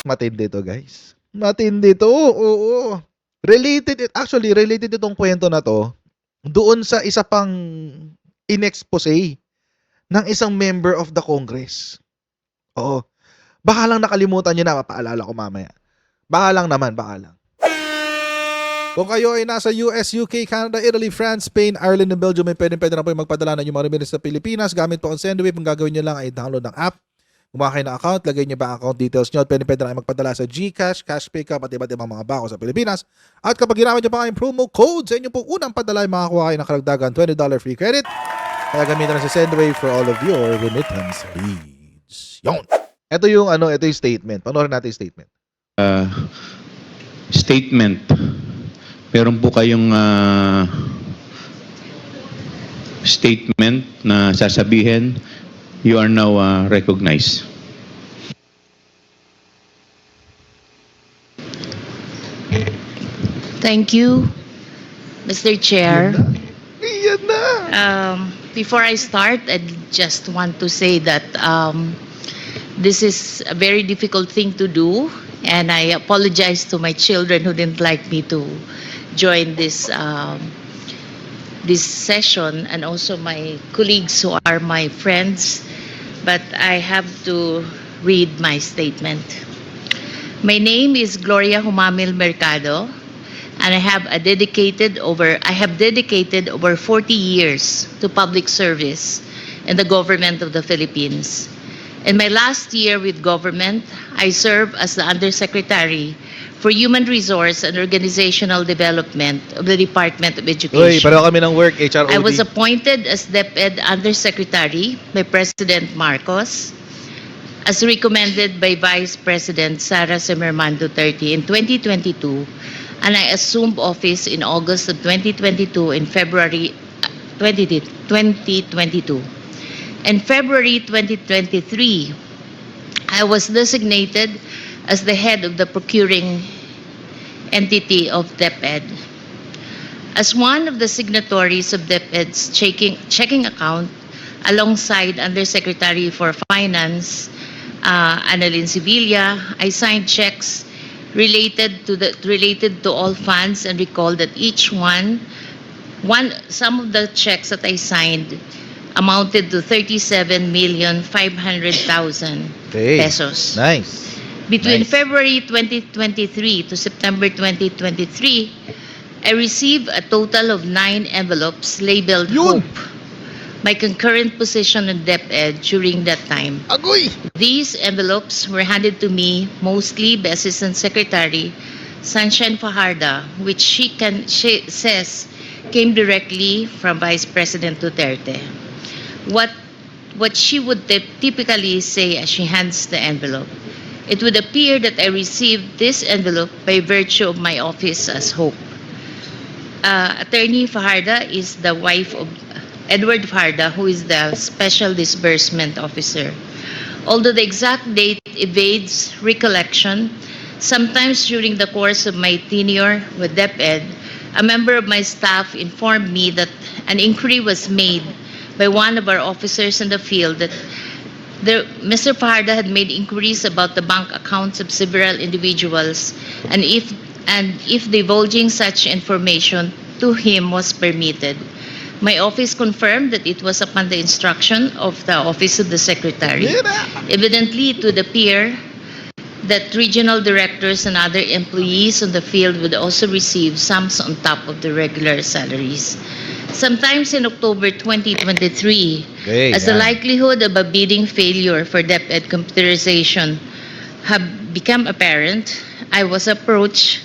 Matindi to, guys. Matindi to. Oo. Actually, related itong kwento na to doon sa isa pang inexpose ng isang member of the Congress. Oo. Baka lang nakalimutan nyo na, mapaalala ko mamaya. Baka lang naman, baka lang. Kung kayo ay nasa US, UK, Canada, Italy, France, Spain, Ireland, and Belgium, may pwede na po yung magpadala ng yung mga remittance sa Pilipinas. Gamit po ang Sendwave. Ang gagawin nyo lang ay download ng app. Gumawa kayo ng account, lagay nyo ba ang account details nyo at pwede na kayo magpadala sa GCash, Cash Pickup at iba't ibang mga bako sa Pilipinas. At kapag ginamit nyo pa kayong promo code sa inyo po unang padala, makakuha kayo ng karagdagan $20 free credit. Kaya gamitin na sa Sendwave for all of your remittance needs. Yon. Ito yung statement. Panoorin natin yung statement. Statement. Meron po kayong statement na sasabihin, you are now recognized. Thank you, Mr. Chair. Yan na. Before I start, I just want to say that this is a very difficult thing to do, and I apologize to my children who didn't like me to join this this session, and also my colleagues who are my friends, but I have to read my statement. My name is Gloria Humamil Mercado, and I have dedicated over 40 years to public service in the government of the Philippines. In my last year with government, I served as the Undersecretary for Human Resource and Organizational Development of the Department of Uy, Education. pareho kami ng work, HROD. I was appointed as DepEd Undersecretary by President Marcos, as recommended by Vice President Sara Semerman Duterte in 2022, and I assumed office in August of 2022 and February 2022. In February 2023, I was designated as the head of the procuring entity of DepEd. As one of the signatories of DepEd's checking account, alongside Undersecretary for Finance, Annalyn Sevilla, I signed checks related to all funds, and recall that some of the checks that I signed amounted to 37,500,000 pesos. Nice. Between Nice. February 2023 to September 2023, I received a total of 9 envelopes labeled Yun! HOPE, my concurrent position in DepEd during that time. Agoy! These envelopes were handed to me mostly by Assistant Secretary Sunshine Fajarda, which she says came directly from Vice President Duterte. What she would typically say as she hands the envelope. It would appear that I received this envelope by virtue of my office as HOPE. Attorney Fajarda is the wife of Edward Fajarda, who is the Special Disbursement Officer. Although the exact date evades recollection, sometimes during the course of my tenure with DepEd, a member of my staff informed me that an inquiry was made by one of our officers in the field that Mr. Fajarda had made inquiries about the bank accounts of several individuals, and if divulging such information to him was permitted. My office confirmed that it was upon the instruction of the Office of the Secretary. Evidently, it would appear that regional directors and other employees on the field would also receive sums on top of the regular salaries. Sometimes in October 2023, as the likelihood of a bidding failure for DepEd computerization have become apparent, I was approached,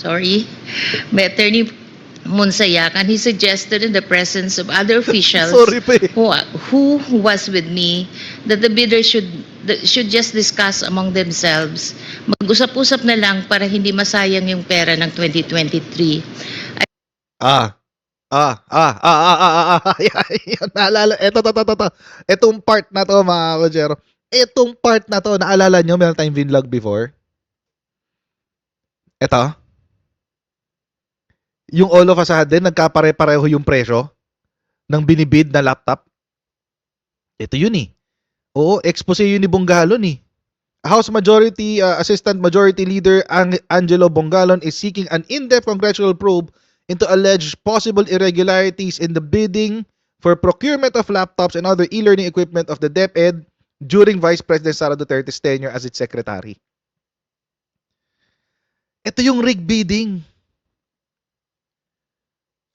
by Attorney Monsayak, and he suggested in the presence of other officials who was with me that the bidders should just discuss among themselves. Mag-usap-usap na lang para hindi masayang yung pera ng 2023. Yan, naalala. Ito. Itong part na to, mga Kojero. Itong part na to, naalala nyo, meron tayong vlog before? Ito. Yung all of a sudden, nagkapare-pareho yung presyo ng binibid na laptop. Ito yun eh. Oo, expose yun ni Bonggalon eh. House Majority Assistant Majority Leader Angelo Bongalon is seeking an in-depth congressional probe into alleged possible irregularities in the bidding for procurement of laptops and other e-learning equipment of the DepEd during Vice President Sara Duterte's tenure as its secretary. Ito yung rig bidding.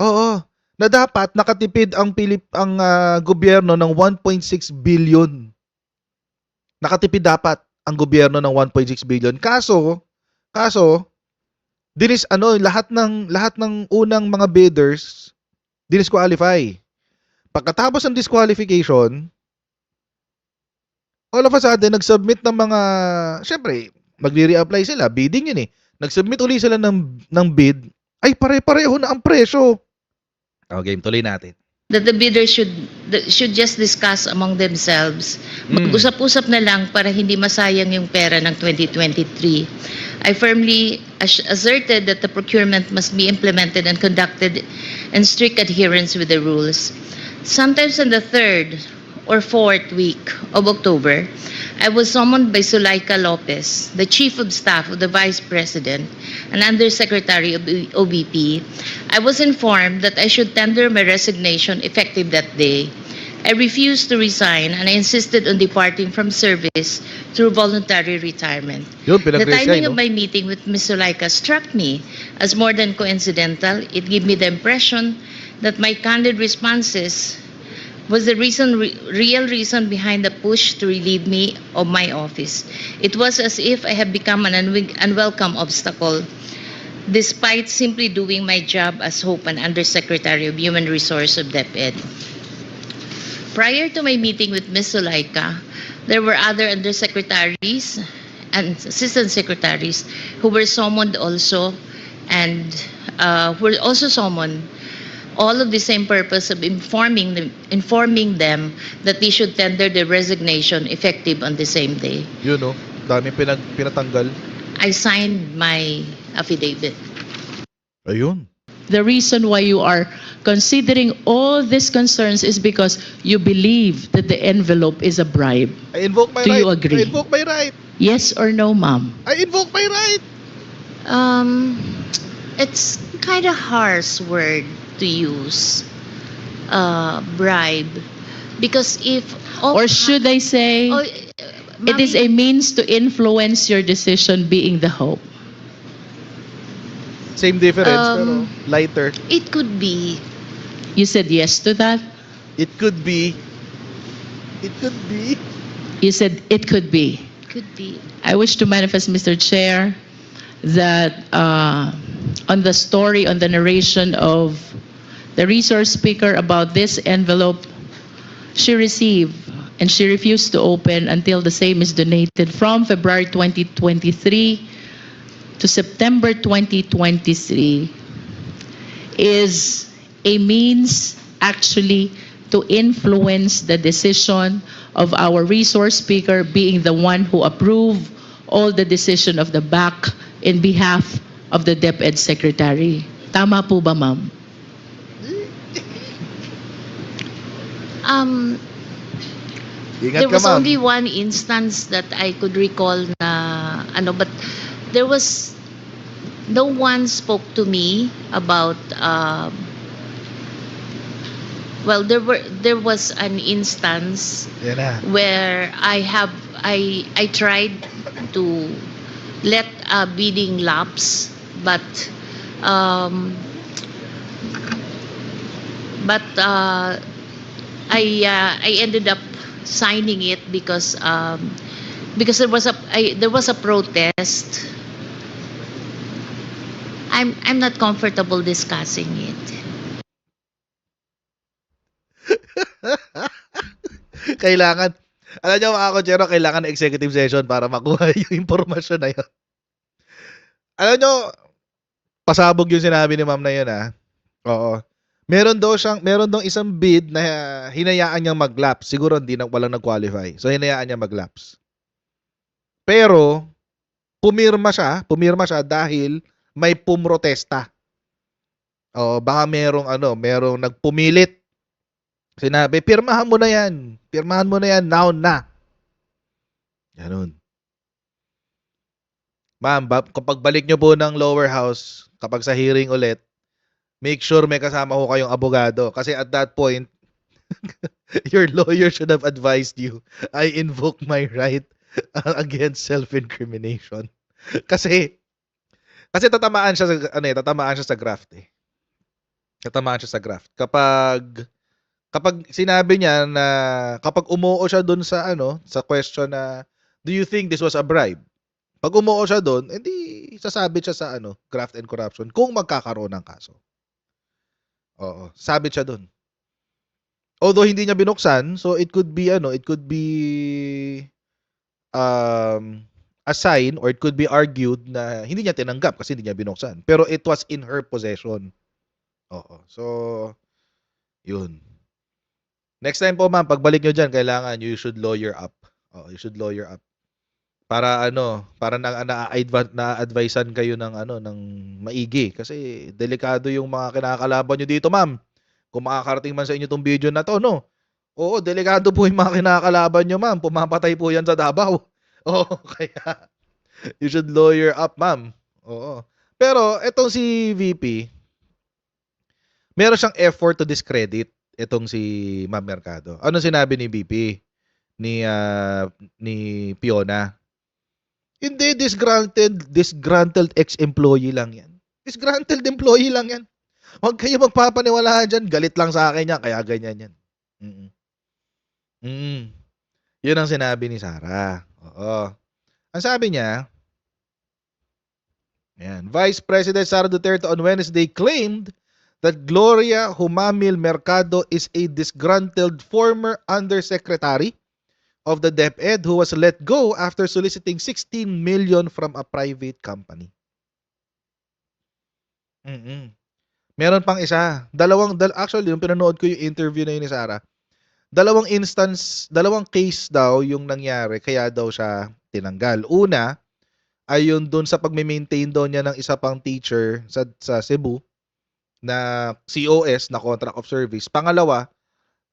Oo, na dapat nakatipid ang gobyerno ng 1.6 billion. Nakatipid dapat ang gobyerno ng 1.6 billion. Kaso lahat ng unang mga bidders disqualify. Pagkatapos ng disqualification, all of a sudden nag-submit ng mga, syempre, magre-reapply sila, bidding yun eh. Nag-submit uli sila ng bid, ay pare-pareho na ang presyo. Okay, tuloy natin. That the bidders should just discuss among themselves. Mag-usap-usap na lang para hindi masayang yung pera ng 2023. I firmly asserted that the procurement must be implemented and conducted in strict adherence with the rules. Sometimes in the third or fourth week of October, I was summoned by Zulaika Lopez, the Chief of Staff of the Vice President and Undersecretary of OBP. I was informed that I should tender my resignation effective that day. I refused to resign and I insisted on departing from service through voluntary retirement. Yun, The pinag-raise timing ka, of my meeting with Ms. Zulaika struck me as more than coincidental. It gave me the impression that my candid responses was the real reason behind the push to relieve me of my office. It was as if I had become an unwelcome obstacle, despite simply doing my job as Hope and Undersecretary of Human Resources of DepEd. Prior to my meeting with Ms. Zulaika, there were other undersecretaries and assistant secretaries who were summoned also and were also summoned, all of the same purpose of informing them that they should tender their resignation effective on the same day. Yun no, daming pinatanggal. I signed my affidavit. Ayun. The reason why you are considering all these concerns is because you believe that the envelope is a bribe. I invoke my Do right. you agree? I invoke my right. Yes or no, ma'am? I invoke my right. It's kind of harsh word to use, bribe, because if Or should I say, it is a means to influence your decision being the hope? Same difference pero Um, lighter. it could be. You said yes to that? It could be. It could be. You said it could be. Could be. I wish to manifest, Mr. Chair, that on the story, on the narration of the resource speaker about this envelope, she received and she refused to open until the same is donated from February 2023 to September 2023 is a means actually to influence the decision of our resource speaker being the one who approved all the decision of the BAC in behalf of the DepEd Secretary. Tama po ba, ma'am? Ingat There ka, was ma'am. only one instance that I could recall na but there was no one spoke to me about there was an instance Yan na. where I tried to let a bidding lapse, but I ended up signing it because there was a protest. I'm not comfortable discussing it. Kailangan, alam niyo mga kotsero, kailangan ng executive session para makuha yung impormasyon na yun. Alam niyo, pasabog yung sinabi ni ma'am na yun Oo. Meron daw isang bid na hinayaan niyang mag-lapse. Siguro walang nag-qualify. So hinayaan niya mag-lapse. Pero pumirma siya dahil may pumrotesta. Baka merong nagpumilit. Sinabi, pirmahan mo na yan now na. Ganun. Ma'am, kapag balik nyo po ng lower house, kapag sa hearing ulit, make sure may kasama ko kayong abogado. Kasi at that point, your lawyer should have advised you, I invoke my right against self-incrimination. Kasi, kasi tatamaan siya sa, tatamaan siya sa graft eh. Tatamaan siya sa graft. Kapag sinabi niya na, kapag umuo siya dun sa, sa question na, do you think this was a bribe? Pag umuo siya doon, edi sasabit siya sa graft and corruption kung magkakaroon ng kaso. Oo, sabit siya doon. Although hindi niya binuksan, so it could be a sign or it could be argued na hindi niya tinanggap kasi hindi niya binuksan. Pero it was in her possession. Oo. So, yun. Next time po ma'am, pagbalik nyo dyan, kailangan you should lawyer up. Oo, you should lawyer up. Para para na-advisean kayo ng ng maigi kasi delikado yung mga kinakalaban niyo dito, ma'am. Kung makakarating man sa inyo tong video na to, no. Oo, delikado po yung mga kinakalaban niyo, ma'am. Pumapatay po 'yan sa Davao. Oo, kaya you should lawyer up, ma'am. Oo. Pero etong si VP, meron siyang effort to discredit etong si Ma'am Mercado. Ano sinabi ni VP ni Fiona? Hindi, disgruntled ex-employee lang yan. Disgruntled employee lang yan. Huwag kayo magpapaniwalaan dyan. Galit lang sa akin yan, kaya ganyan yan. Yun ang sinabi ni Sara. Oo. Ang sabi niya, Vice President Sara Duterte on Wednesday claimed that Gloria Humamil Mercado is a disgruntled former undersecretary of the DepEd who was let go after soliciting 16 million from a private company. Meron pang isa. Actually, yung pinanood ko yung interview na yun ni Sarah, dalawang case daw yung nangyari kaya daw siya tinanggal. Una, ay yun dun sa pagme-maintain daw niya ng isa pang teacher sa Cebu na COS na contract of service. Pangalawa,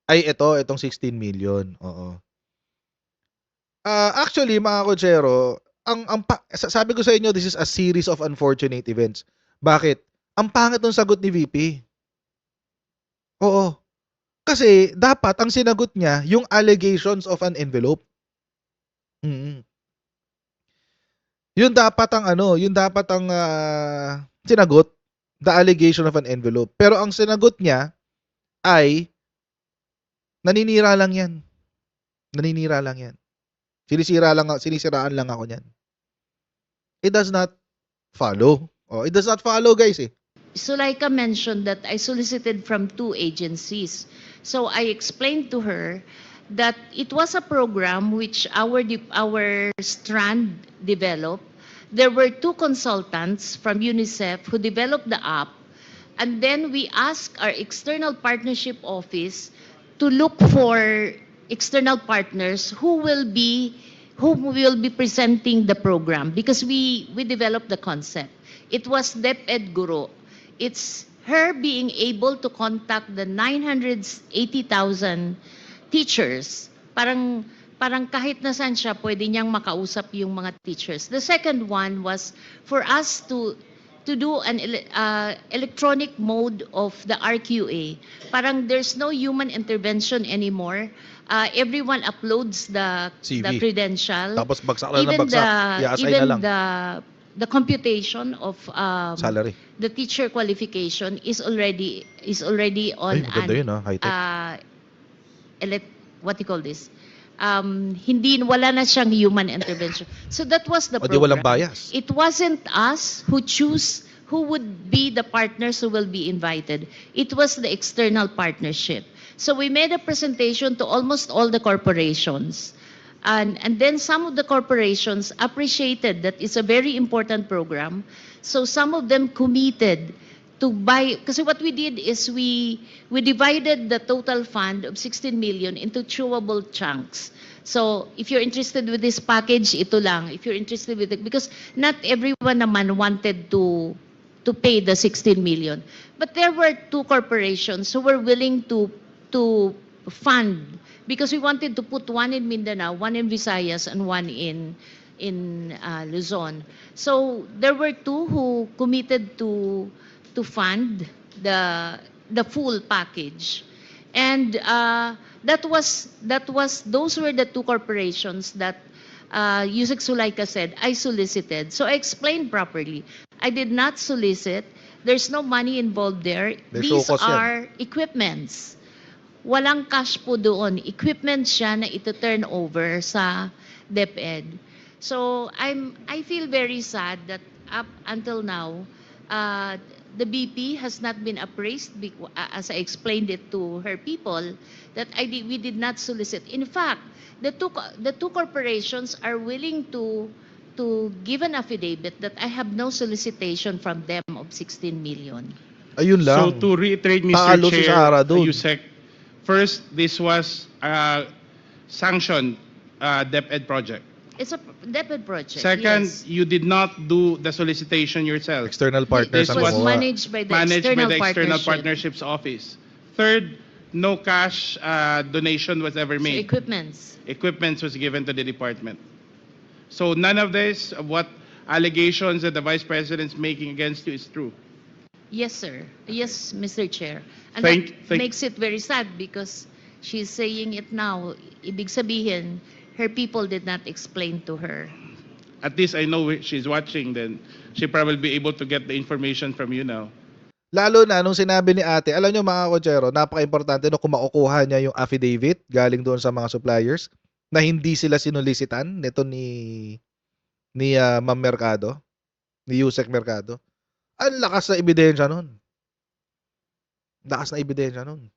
ay itong 16 million. Oo. Actually, mga kotsero, sabi ko sa inyo, this is a series of unfortunate events. Bakit? Ang pangit ng sagot ni VP. Oo. Kasi dapat ang sinagot niya yung allegations of an envelope. Yun dapat ang sinagot, the allegation of an envelope. Pero ang sinagot niya ay naninira lang yan. Sinisiraan lang ako niyan. It does not follow. It does not follow, guys eh. Suleika mentioned that I solicited from 2 agencies. So I explained to her that it was a program which our strand developed. There were 2 consultants from UNICEF who developed the app, and then we asked our external partnership office to look for external partners who will be presenting the program because we developed the concept. It was DepEd Guro. It's her being able to contact the 980,000 teachers. Parang kahit nasan siya, pwede niyang makausap yung mga teachers. The second one was for us to do an electronic mode of the RQA. Parang there's no human intervention anymore. Everyone uploads the CV. credential. Tapos bagsak lang ng bagsak. I-assign na lang. The computation of Salary. the teacher qualification is already on Ay, maganda yun high-tech. what do you call this? Wala na siyang human intervention. So that was the O di program. walang bias. It wasn't us who choose who would be the partners who will be invited. It was the external partnership. So we made a presentation to almost all the corporations. And then some of the corporations appreciated that it's a very important program. So some of them committed to buy, kasi what we did is we divided the total fund of 16 million into chewable chunks. So if you're interested with this package, ito lang. If you're interested with it, because not everyone naman wanted to pay the 16 million. But there were 2 corporations who were willing to fund because we wanted to put one in Mindanao, one in Visayas, and one in Luzon. So there were two who committed to fund the full package, and those were the two corporations that Yusek Sulaika said I solicited. So I explained properly. I did not solicit. There's no money involved there. May These show cause yan. are equipments. Walang cash po doon. Equipment siya na ito-turn over sa DepEd. So I feel very sad that up until now, the BP has not been appraised, as I explained it to her people, that we did not solicit. In fact, the two corporations are willing to give an affidavit that I have no solicitation from them of 16 million. Ayun lang. So to reiterate, Mr. Talo si Chair, Sara dun. Yusek, first, this was a sanctioned DepEd project. It's a DepEd project. Second, yes. you did not do the solicitation yourself. External partners It ang was gumawa. managed by the Managed by external the External partnership. Partnerships Office. Third, no cash donation was ever So made. equipments. Equipment was given to the department. So none of this, what allegations that the Vice President is making against you is true. Yes, sir. Yes, Mr. Chair. And Thank- that thank- makes it very sad because she's saying it now. Ibig sabihin, her people did not explain to her. At least I know she's watching, then she probably be able to get the information from you now. Lalo na nung sinabi ni ate, alam nyo mga kotsero, napaka-importante no kung makukuha niya yung affidavit galing doon sa mga suppliers na hindi sila sinulisitan nito ni Ma'am Mercado, ni Yusek Mercado. Ang lakas na ebidensya nun. Lakas na ebidensya nun.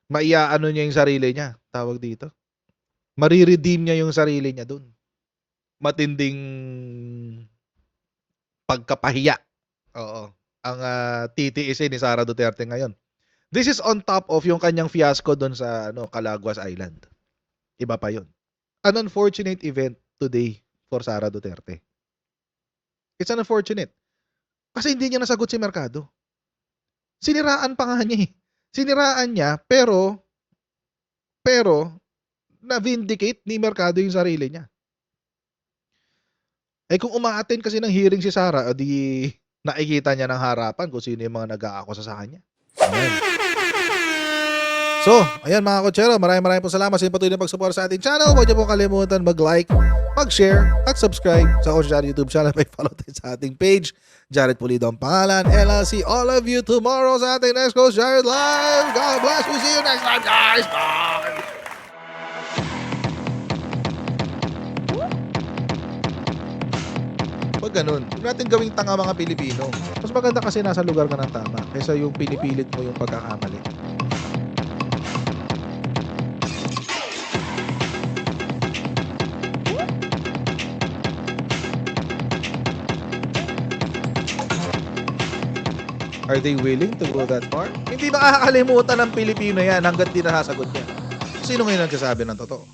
Maiaano niya yung sarili niya, tawag dito. Mariredeem niya yung sarili niya dun. Matinding pagkapahiya. Oo. Ang titiisin ni Sara Duterte ngayon. This is on top of yung kanyang fiasco doon sa Calaguas Island. Iba pa yun. An unfortunate event today for Sara Duterte. It's unfortunate. Kasi hindi niya nasagot si Mercado. Siniraan pa nga niya eh. Siniraan niya pero na-vindicate ni Mercado yung sarili niya. Eh kung umaattend kasi ng hearing si Sara, di nakikita niya ng harapan kung sino yung mga nag-aakusa sa kanya. Ayan. So, ayan mga kotsero, maraming po salamat sa patuloy na pagsuporta sa ating channel. Huwag niyo po kalimutan mag-like, mag-share, at subscribe sa Kotsero YouTube channel. May follow tayo sa ating page. Jared Pulido ang pangalan. And I'll see all of you tomorrow sa ating next Coach Jared Live. God bless you. See you next time, guys. Bye! Pag ganun, huwag natin gawing tanga mga Pilipino. Mas maganda kasi nasa lugar ka ng tama kaysa yung pinipilit mo yung pagkakamali. Are they willing to go that far? Hindi makakalimutan ng Pilipino yan hanggat di nasasagot niya. Sino ngayon nagsasabi ng totoo?